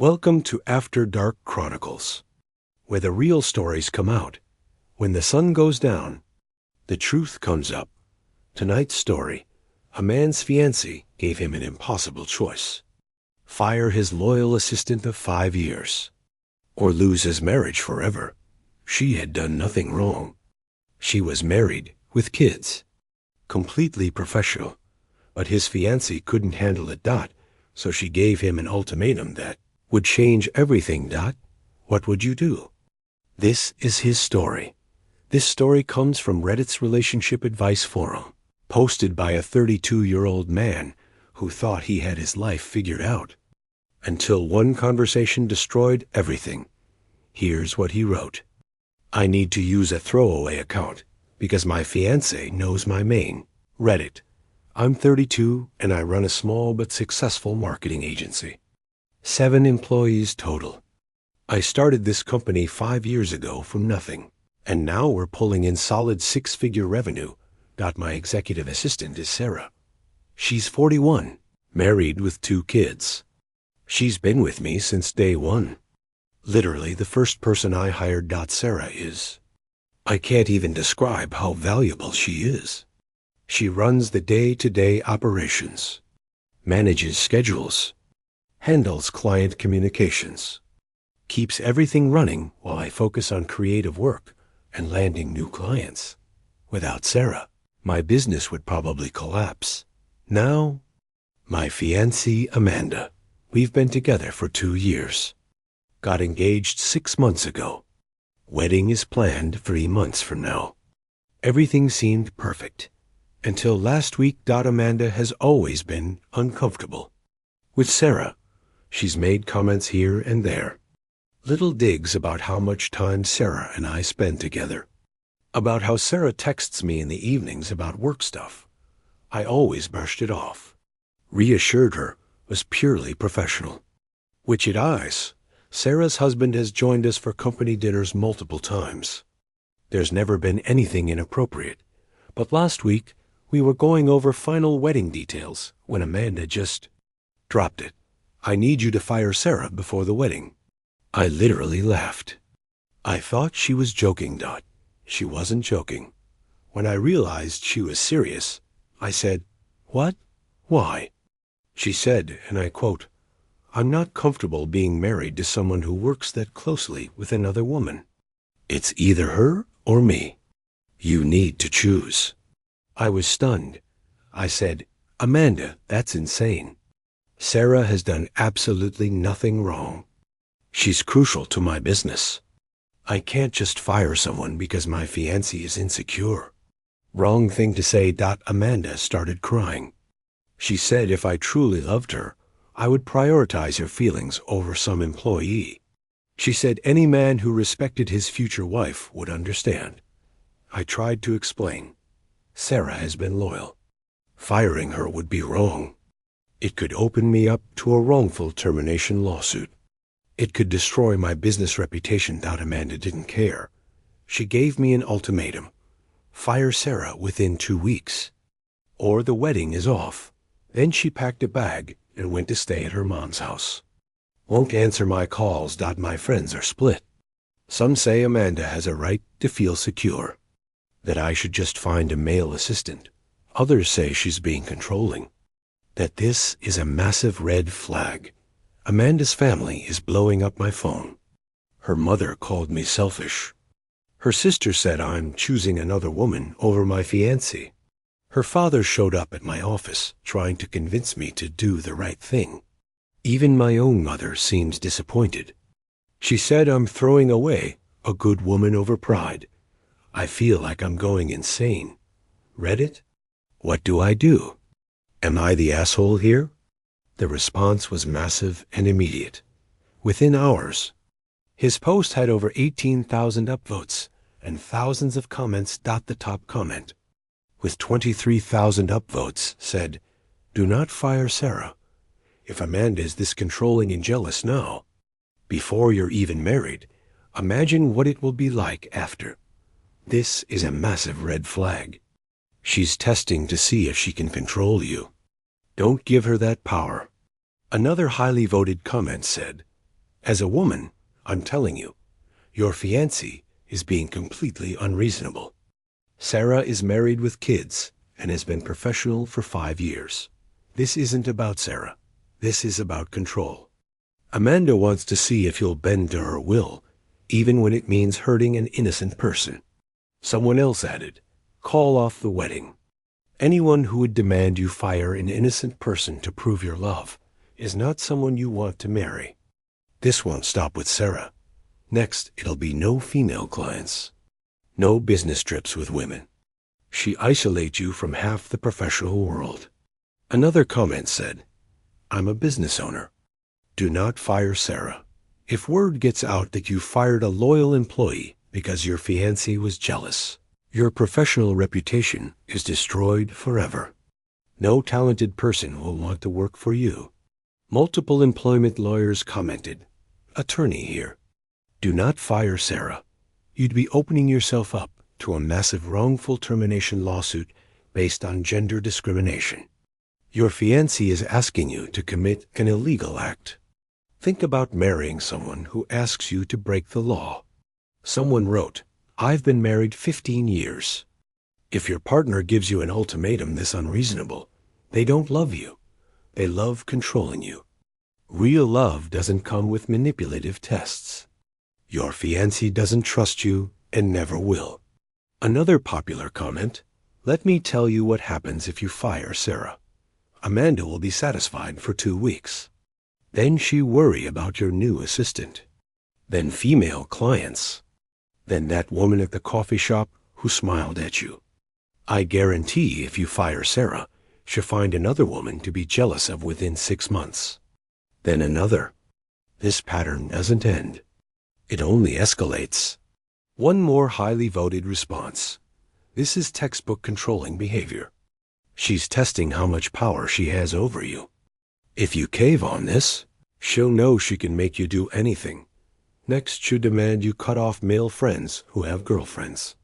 Welcome to After Dark Chronicles, where the real stories come out. When the sun goes down, the truth comes up. Tonight's story: a man's fiancée gave him an impossible choice. Fire his loyal assistant of 5 years, or lose his marriage forever. She had done nothing wrong. She was married, with kids, completely professional, but his fiancée couldn't handle it. So she gave him an ultimatum that would change everything. What would you do? This is his story. This story comes from Reddit's Relationship Advice Forum, posted by a 32-year-old man who thought he had his life figured out, until one conversation destroyed everything. Here's what he wrote. I need to use a throwaway account because my fiancé knows my main. Reddit. I'm 32 and I run a small but successful marketing agency. 7 employees total. I started this company 5 years ago from nothing, and now we're pulling in solid 6-figure revenue. My executive assistant is Sarah. She's 41, married with 2 kids. She's been with me since day one. Literally the first person I hired. Sarah is. I can't even describe how valuable she is. She runs the day-to-day operations, manages schedules, handles client communications, keeps everything running while I focus on creative work and landing new clients. Without Sarah, my business would probably collapse. Now, my fiancée Amanda. We've been together for 2 years. Got engaged 6 months ago. Wedding is planned 3 months from now. Everything seemed perfect until last week. Amanda has always been uncomfortable with Sarah. She's made comments here and there, little digs about how much time Sarah and I spend together, about how Sarah texts me in the evenings about work stuff. I always brushed it off, reassured her was purely professional. Witched eyes. Sarah's husband has joined us for company dinners multiple times. There's never been anything inappropriate, but last week we were going over final wedding details when Amanda just dropped it. I need you to fire Sarah before the wedding. I literally laughed. I thought she was joking. She wasn't joking. When I realized she was serious, I said, "What? Why?" She said, and I quote, "I'm not comfortable being married to someone who works that closely with another woman. It's either her or me. You need to choose." I was stunned. I said, "Amanda, that's insane. Sarah has done absolutely nothing wrong. She's crucial to my business. I can't just fire someone because my fiancé is insecure." Wrong thing to say. Amanda started crying. She said if I truly loved her, I would prioritize her feelings over some employee. She said any man who respected his future wife would understand. I tried to explain. Sarah has been loyal. Firing her would be wrong. It could open me up to a wrongful termination lawsuit. It could destroy my business reputation. Amanda didn't care. She gave me an ultimatum. Fire Sarah within 2 weeks, or the wedding is off. Then she packed a bag and went to stay at her mom's house. Won't answer my calls. My friends are split. Some say Amanda has a right to feel secure, that I should just find a male assistant. Others say she's being controlling, that this is a massive red flag. Amanda's family is blowing up my phone. Her mother called me selfish. Her sister said I'm choosing another woman over my fiancé. Her father showed up at my office trying to convince me to do the right thing. Even my own mother seems disappointed. She said I'm throwing away a good woman over pride. I feel like I'm going insane. Reddit? What do I do? Am I the asshole here? The response was massive and immediate. Within hours, his post had over 18,000 upvotes and thousands of comments. The top comment, with 23,000 upvotes, said, "Do not fire Sarah. If Amanda is this controlling and jealous now, before you're even married, imagine what it will be like after. This is a massive red flag. She's testing to see if she can control you. Don't give her that power." Another highly voted comment said, As a woman, I'm telling you, your fiancé is being completely unreasonable. Sarah is married with kids and has been professional for 5 years. This isn't about Sarah. This is about control. Amanda wants to see if you'll bend to her will, even when it means hurting an innocent person. Someone else added, call off the wedding. Anyone who would demand you fire an innocent person to prove your love is not someone you want to marry. This won't stop with Sarah. Next, it'll be no female clients. No business trips with women. She isolates you from half the professional world. Another comment said, I'm a business owner. Do not fire Sarah. If word gets out that you fired a loyal employee because your fiancé was jealous, your professional reputation is destroyed forever. No talented person will want to work for you. Multiple employment lawyers commented, attorney here. Do not fire Sarah. You'd be opening yourself up to a massive wrongful termination lawsuit based on gender discrimination. Your fiancé is asking you to commit an illegal act. Think about marrying someone who asks you to break the law. Someone wrote, I've been married 15 years. If your partner gives you an ultimatum this unreasonable, they don't love you. They love controlling you. Real love doesn't come with manipulative tests. Your fiancé doesn't trust you and never will. Another popular comment, let me tell you what happens if you fire Sarah. Amanda will be satisfied for 2 weeks. Then she worry about your new assistant. Then female clients. Then that woman at the coffee shop who smiled at you. I guarantee if you fire Sarah, she'll find another woman to be jealous of within 6 months. Then another. This pattern doesn't end. It only escalates. One more highly voted response. This is textbook controlling behavior. She's testing how much power she has over you. If you cave on this, she'll know she can make you do anything. Next, she'll demand you cut off male friends who have girlfriends.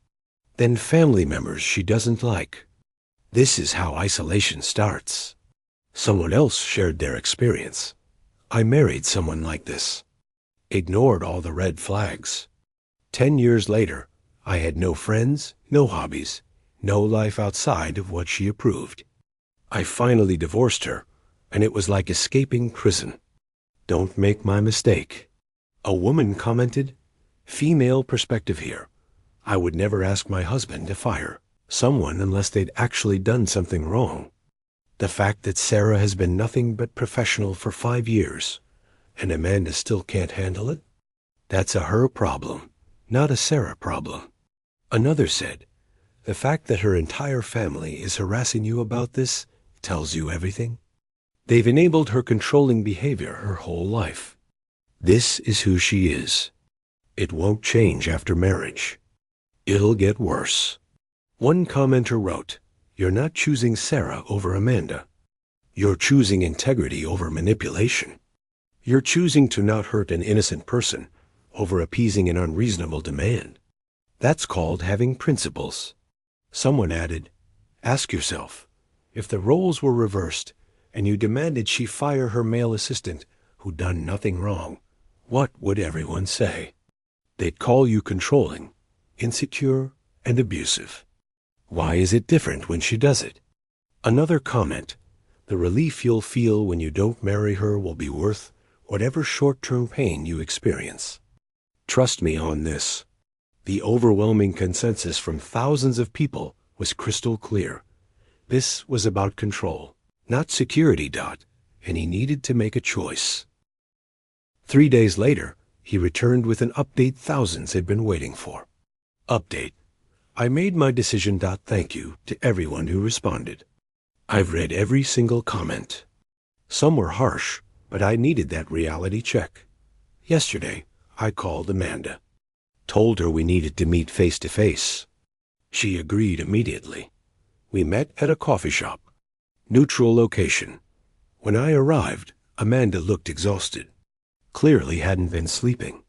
Then family members she doesn't like. This is how isolation starts. Someone else shared their experience. I married someone like this. Ignored all the red flags. 10 years later, I had no friends, no hobbies, no life outside of what she approved. I finally divorced her, and it was like escaping prison. Don't make my mistake. A woman commented, female perspective here. I would never ask my husband to fire someone unless they'd actually done something wrong. The fact that Sarah has been nothing but professional for 5 years, and Amanda still can't handle it? That's a her problem, not a Sarah problem. Another said, the fact that her entire family is harassing you about this tells you everything. They've enabled her controlling behavior her whole life. This is who she is. It won't change after marriage. It'll get worse. One commenter wrote, you're not choosing Sarah over Amanda. You're choosing integrity over manipulation. You're choosing to not hurt an innocent person over appeasing an unreasonable demand. That's called having principles. Someone added, ask yourself, if the roles were reversed and you demanded she fire her male assistant who'd done nothing wrong, what would everyone say? They'd call you controlling, insecure, and abusive. Why is it different when she does it? Another comment, the relief you'll feel when you don't marry her will be worth whatever short-term pain you experience. Trust me on this. The overwhelming consensus from thousands of people was crystal clear. This was about control, not security. And he needed to make a choice. 3 days later, he returned with an update thousands had been waiting for. Update. I made my decision. Thank you to everyone who responded. I've read every single comment. Some were harsh, but I needed that reality check. Yesterday, I called Amanda. Told her we needed to meet face to face. She agreed immediately. We met at a coffee shop. Neutral location. When I arrived, Amanda looked exhausted. Clearly hadn't been sleeping.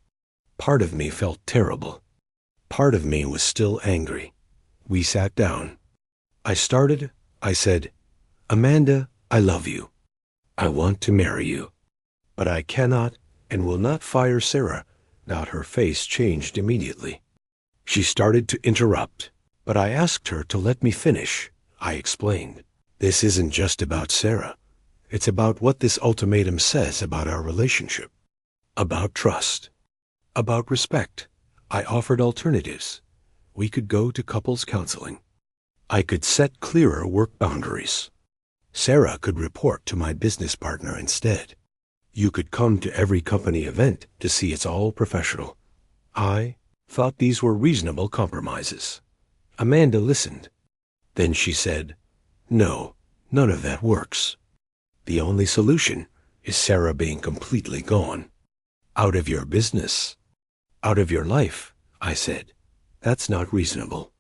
Part of me felt terrible. Part of me was still angry. We sat down. I said, Amanda, I love you. I want to marry you. But I cannot and will not fire Sarah. Now her face changed immediately. She started to interrupt, but I asked her to let me finish. I explained, this isn't just about Sarah. It's about what this ultimatum says about our relationship, about trust, about respect. I offered alternatives. We could go to couples counseling. I could set clearer work boundaries. Sarah could report to my business partner instead. You could come to every company event to see it's all professional. I thought these were reasonable compromises. Amanda listened. Then she said, no, none of that works. The only solution is Sarah being completely gone. Out of your business. Out of your life, I said. That's not reasonable.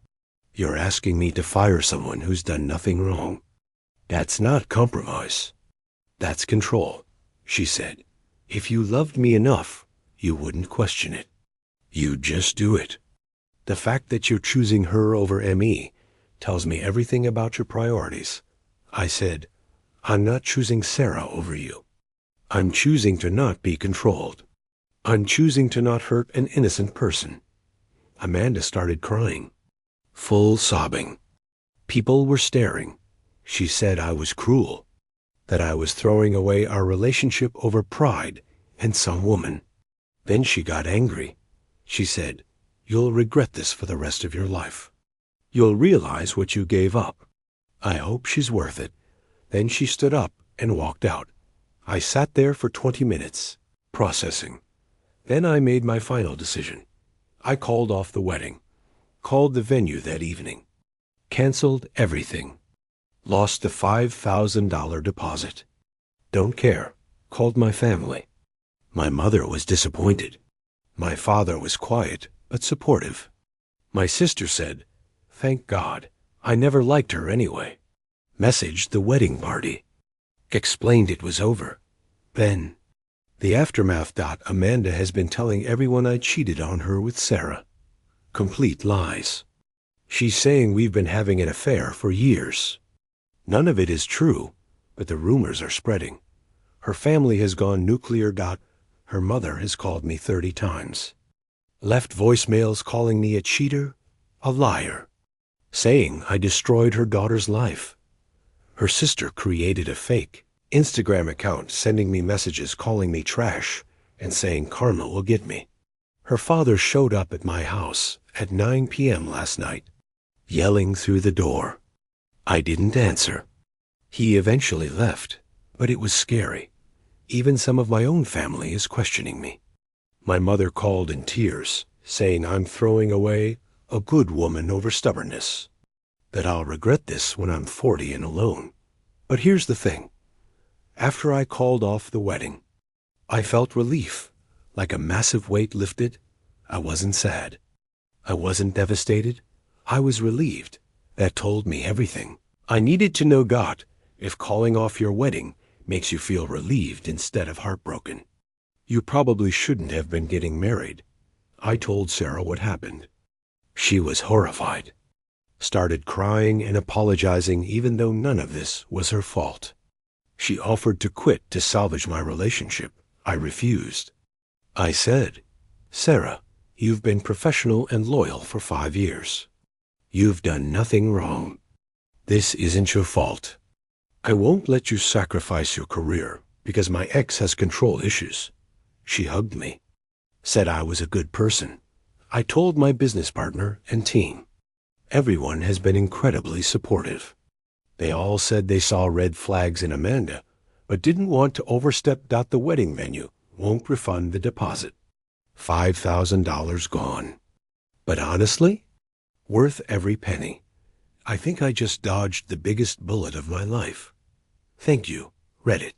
You're asking me to fire someone who's done nothing wrong. That's not compromise. That's control, she said. If you loved me enough, you wouldn't question it. You'd just do it. The fact that you're choosing her over me tells me everything about your priorities. I said, I'm not choosing Sarah over you. I'm choosing to not be controlled. I'm choosing to not hurt an innocent person. Amanda started crying. Full sobbing. People were staring. She said I was cruel, that I was throwing away our relationship over pride and some woman. Then she got angry. She said, you'll regret this for the rest of your life. You'll realize what you gave up. I hope she's worth it. Then she stood up and walked out. I sat there for 20 minutes, processing. Then I made my final decision. I called off the wedding, called the venue that evening, canceled everything, lost the $5,000 deposit. Don't care. Called my family. My mother was disappointed. My father was quiet but supportive. My sister said, thank God, I never liked her anyway. Messaged the wedding party. Explained it was over. Then, the aftermath. Amanda has been telling everyone I cheated on her with Sarah. Complete lies. She's saying we've been having an affair for years. None of it is true, but the rumors are spreading. Her family has gone nuclear. Her mother has called me 30 times. Left voicemails calling me a cheater, a liar, saying I destroyed her daughter's life. Her sister created a fake Instagram account sending me messages calling me trash and saying karma will get me. Her father showed up at my house at 9 p.m. last night, yelling through the door. I didn't answer. He eventually left, but it was scary. Even some of my own family is questioning me. My mother called in tears, saying I'm throwing away a good woman over stubbornness, that I'll regret this when I'm 40 and alone. But here's the thing. After I called off the wedding, I felt relief, like a massive weight lifted. I wasn't sad. I wasn't devastated. I was relieved. That told me everything I needed to know. God, if calling off your wedding makes you feel relieved instead of heartbroken, you probably shouldn't have been getting married. I told Sarah what happened. She was horrified. Started crying and apologizing even though none of this was her fault. She offered to quit to salvage my relationship. I refused. I said, Sarah, you've been professional and loyal for 5 years. You've done nothing wrong. This isn't your fault. I won't let you sacrifice your career because my ex has control issues. She hugged me, said I was a good person. I told my business partner and team. Everyone has been incredibly supportive. They all said they saw red flags in Amanda, but didn't want to overstep. The wedding venue won't refund the deposit. $5,000 gone. But honestly, worth every penny. I think I just dodged the biggest bullet of my life. Thank you, Reddit.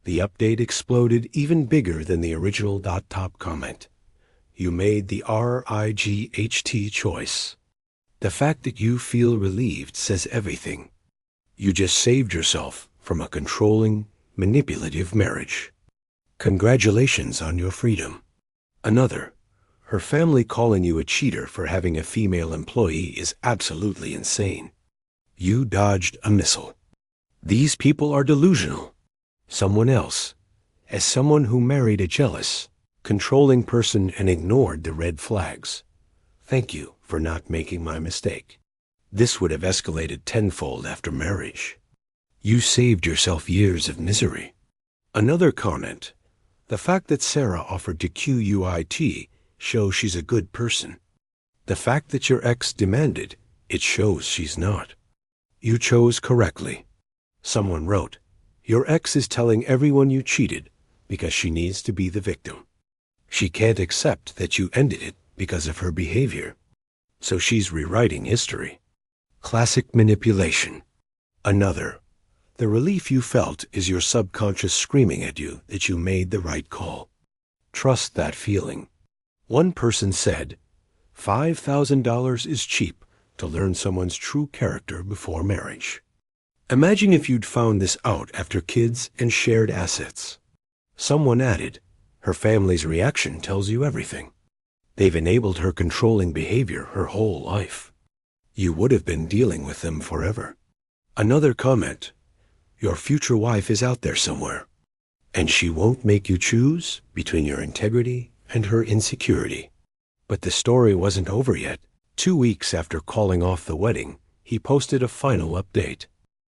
The update exploded even bigger than the original. Top comment. You made the RIGHT choice. The fact that you feel relieved says everything. You just saved yourself from a controlling, manipulative marriage. Congratulations on your freedom. Another. Her family calling you a cheater for having a female employee is absolutely insane. You dodged a missile. These people are delusional. Someone else, as someone who married a jealous, controlling person and ignored the red flags. Thank you for not making my mistake. This would have escalated tenfold after marriage. You saved yourself years of misery. Another comment. The fact that Sarah offered to QUIT shows she's a good person. The fact that your ex demanded, it shows she's not. You chose correctly. Someone wrote, your ex is telling everyone you cheated because she needs to be the victim. She can't accept that you ended it because of her behavior. So she's rewriting history. Classic manipulation. Another. The relief you felt is your subconscious screaming at you that you made the right call. Trust that feeling. One person said, $5,000 is cheap to learn someone's true character before marriage. Imagine if you'd found this out after kids and shared assets. Someone added, her family's reaction tells you everything. They've enabled her controlling behavior her whole life. You would have been dealing with them forever. Another comment. Your future wife is out there somewhere, and she won't make you choose between your integrity and her insecurity. But the story wasn't over yet. 2 weeks after calling off the wedding, he posted a final update.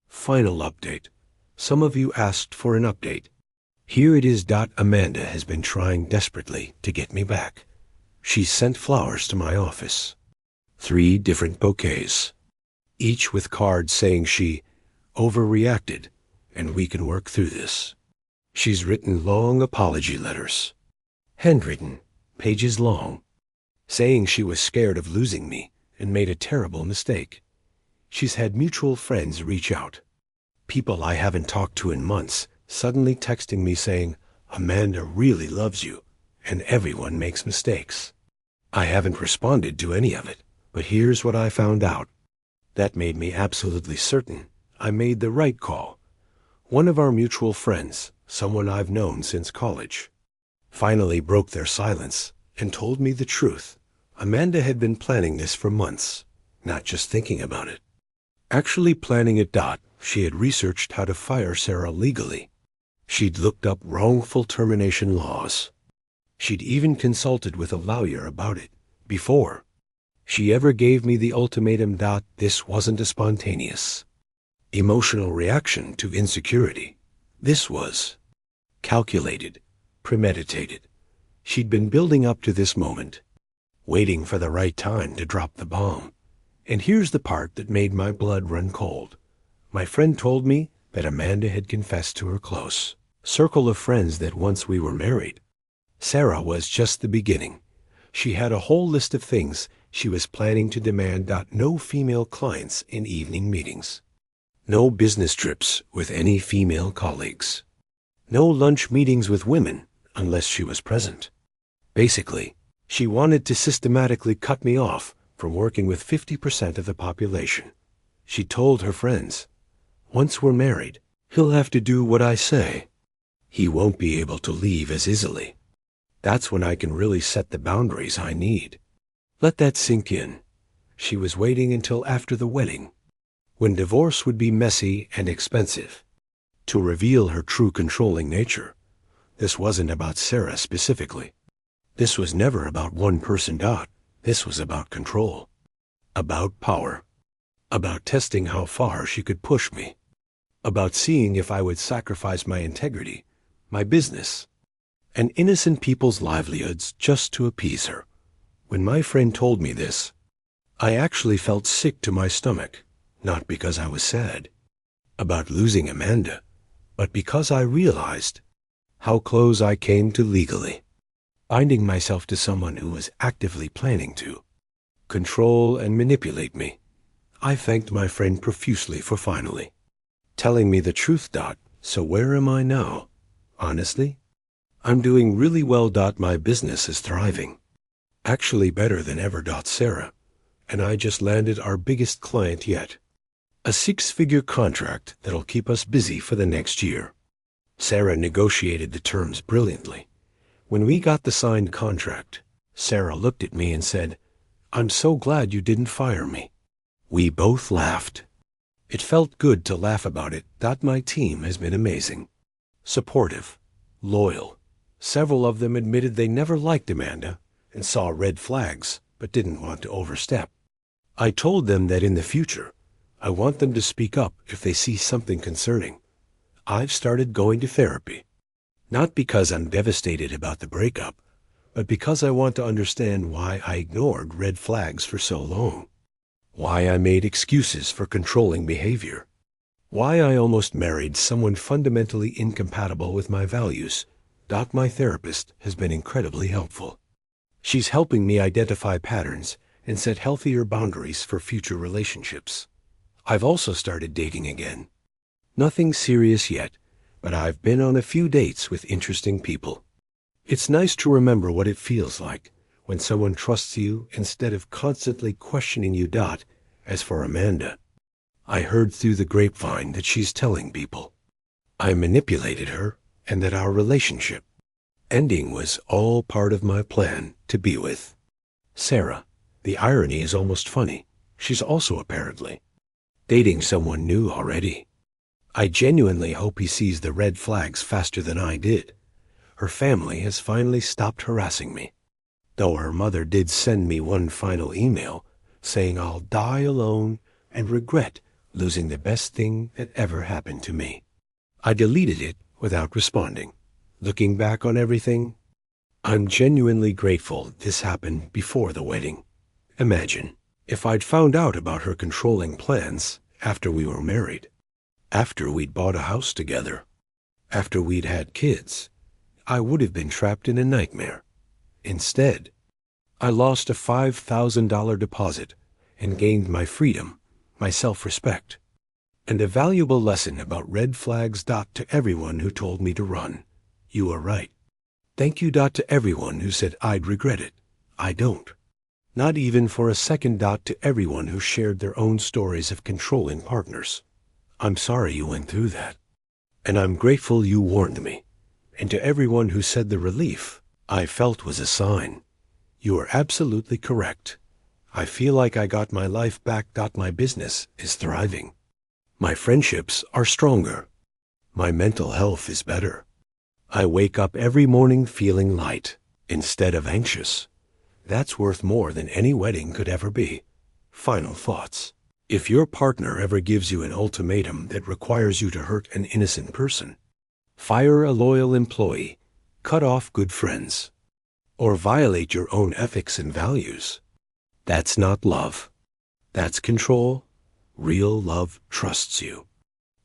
Final update. Some of you asked for an update. Here it is. Amanda has been trying desperately to get me back. She's sent flowers to my office. 3 different bouquets, each with cards saying she overreacted and we can work through this. She's written long apology letters, handwritten, pages long, saying she was scared of losing me and made a terrible mistake. She's had mutual friends reach out. People I haven't talked to in months suddenly texting me saying, Amanda really loves you, and everyone makes mistakes. I haven't responded to any of it, but here's what I found out. That made me absolutely certain I made the right call. One of our mutual friends, someone I've known since college, finally broke their silence and told me the truth. Amanda had been planning this for months, not just thinking about it. Actually planning it. She had researched how to fire Sarah legally. She'd looked up wrongful termination laws. She'd even consulted with a lawyer about it before she ever gave me the ultimatum. This wasn't a spontaneous, emotional reaction to insecurity. This was calculated, premeditated. She'd been building up to this moment, waiting for the right time to drop the bomb. And here's the part that made my blood run cold. My friend told me that Amanda had confessed to her close circle of friends that once we were married, Sarah was just the beginning. She had a whole list of things she was planning to demand. No female clients in evening meetings. No business trips with any female colleagues. No lunch meetings with women unless she was present. Basically, she wanted to systematically cut me off from working with 50% of the population. She told her friends, once we're married, he'll have to do what I say. He won't be able to leave as easily. That's when I can really set the boundaries I need. Let that sink in. She was waiting until after the wedding, when divorce would be messy and expensive, to reveal her true controlling nature. This wasn't about Sarah specifically. This was never about one person. This was about control, about power, about testing how far she could push me, about seeing if I would sacrifice my integrity, my business, and innocent people's livelihoods just to appease her. When my friend told me this, I actually felt sick to my stomach, not because I was sad about losing Amanda, but because I realized how close I came to legally binding myself to someone who was actively planning to control and manipulate me. I thanked my friend profusely for finally telling me the truth. So where am I now? Honestly, I'm doing really well. My business is thriving. Actually better than ever. Sarah and I just landed our biggest client yet. A 6-figure contract that'll keep us busy for the next year. Sarah negotiated the terms brilliantly. When we got the signed contract, Sarah looked at me and said, I'm so glad you didn't fire me. We both laughed. It felt good to laugh about it. My team has been amazing. Supportive, loyal, Several of them admitted they never liked Amanda and saw red flags but didn't want to overstep. I told them that in the future, I want them to speak up if they see something concerning. I've started going to therapy, not because I'm devastated about the breakup, but because I want to understand why I ignored red flags for so long, why I made excuses for controlling behavior, why I almost married someone fundamentally incompatible with my values. My therapist has been incredibly helpful. She's helping me identify patterns and set healthier boundaries for future relationships. I've also started dating again. Nothing serious yet, but I've been on a few dates with interesting people. It's nice to remember what it feels like when someone trusts you instead of constantly questioning you. As for Amanda, I heard through the grapevine that she's telling people I manipulated her and that our relationship ending was all part of my plan to be with Sarah. The irony is almost funny. She's also apparently dating someone new already. I genuinely hope he sees the red flags faster than I did. Her family has finally stopped harassing me, though her mother did send me one final email saying I'll die alone and regret losing the best thing that ever happened to me. I deleted it without responding. Looking back on everything, I'm genuinely grateful this happened before the wedding. Imagine if I'd found out about her controlling plans after we were married, after we'd bought a house together, after we'd had kids. I would have been trapped in a nightmare. Instead, I lost a $5,000 deposit and gained my freedom, my self-respect, and a valuable lesson about red flags. To everyone who told me to run, you were right. Thank you. To everyone who said I'd regret it, I don't. Not even for a second. To everyone who shared their own stories of controlling partners, I'm sorry you went through that, and I'm grateful you warned me. And to everyone who said the relief I felt was a sign, you are absolutely correct. I feel like I got my life back. My business is thriving. My friendships are stronger. My mental health is better. I wake up every morning feeling light instead of anxious. That's worth more than any wedding could ever be. Final thoughts. If your partner ever gives you an ultimatum that requires you to hurt an innocent person, fire a loyal employee, cut off good friends, or violate your own ethics and values, that's not love. That's control. Real love trusts you.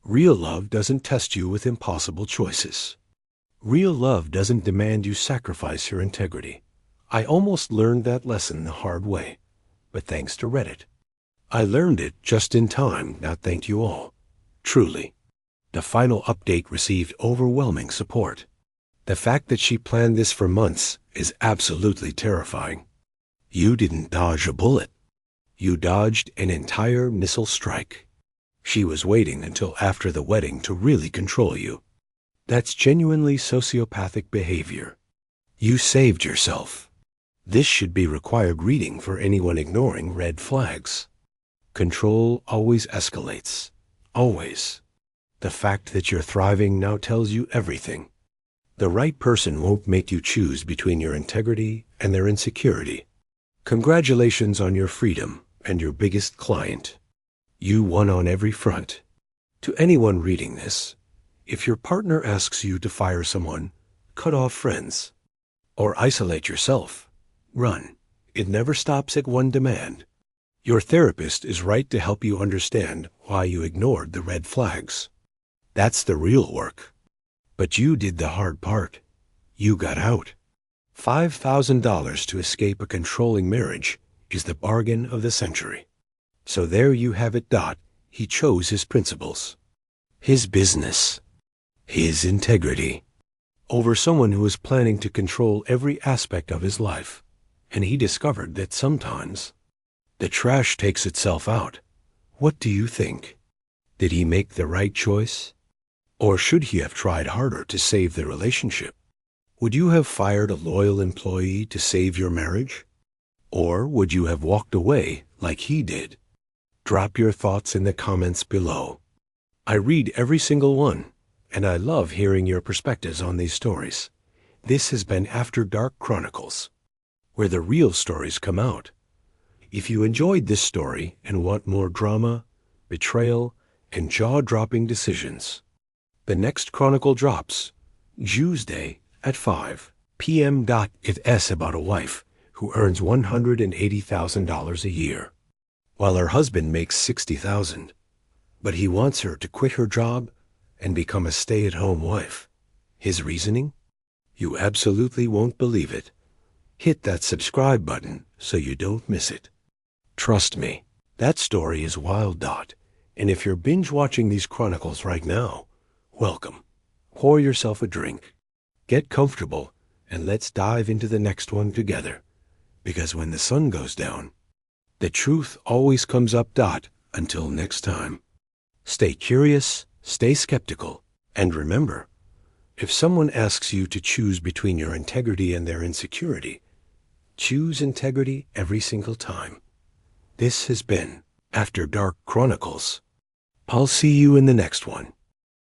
Real love doesn't test you with impossible choices. Real love doesn't demand you sacrifice your integrity. I almost learned that lesson the hard way, but thanks to Reddit, I learned it just in time. Thank you all. Truly. The final update received overwhelming support. The fact that she planned this for months is absolutely terrifying. You didn't dodge a bullet. You dodged an entire missile strike. She was waiting until after the wedding to really control you. That's genuinely sociopathic behavior. You saved yourself. This should be required reading for anyone ignoring red flags. Control always escalates. Always. The fact that you're thriving now tells you everything. The right person won't make you choose between your integrity and their insecurity. Congratulations on your freedom and your biggest client. You won on every front. To anyone reading this, if your partner asks you to fire someone, cut off friends, or isolate yourself, run. It never stops at one demand. Your therapist is right to help you understand why you ignored the red flags. That's the real work. But you did the hard part. You got out. $5,000 to escape a controlling marriage is the bargain of the century. So there you have it. He chose his principles, his business, his integrity, over someone who was planning to control every aspect of his life. And he discovered that sometimes the trash takes itself out. What do you think? Did he make the right choice? Or should he have tried harder to save the relationship? Would you have fired a loyal employee to save your marriage? Or would you have walked away like he did? Drop your thoughts in the comments below. I read every single one, and I love hearing your perspectives on these stories. This has been After Dark Chronicles, where the real stories come out. If you enjoyed this story and want more drama, betrayal, and jaw-dropping decisions, the next chronicle drops Tuesday at 5 p.m. It's about a wife who earns $180,000 a year, while her husband makes $60,000. But he wants her to quit her job and become a stay-at-home wife. His reasoning? You absolutely won't believe it. Hit that subscribe button so you don't miss it. Trust me, that story is wild. And if you're binge-watching these chronicles right now, welcome. Pour yourself a drink, get comfortable, and let's dive into the next one together. Because when the sun goes down, the truth always comes up. Until next time, stay curious, stay skeptical, and remember, if someone asks you to choose between your integrity and their insecurity, choose integrity every single time. This has been After Dark Chronicles. I'll see you in the next one.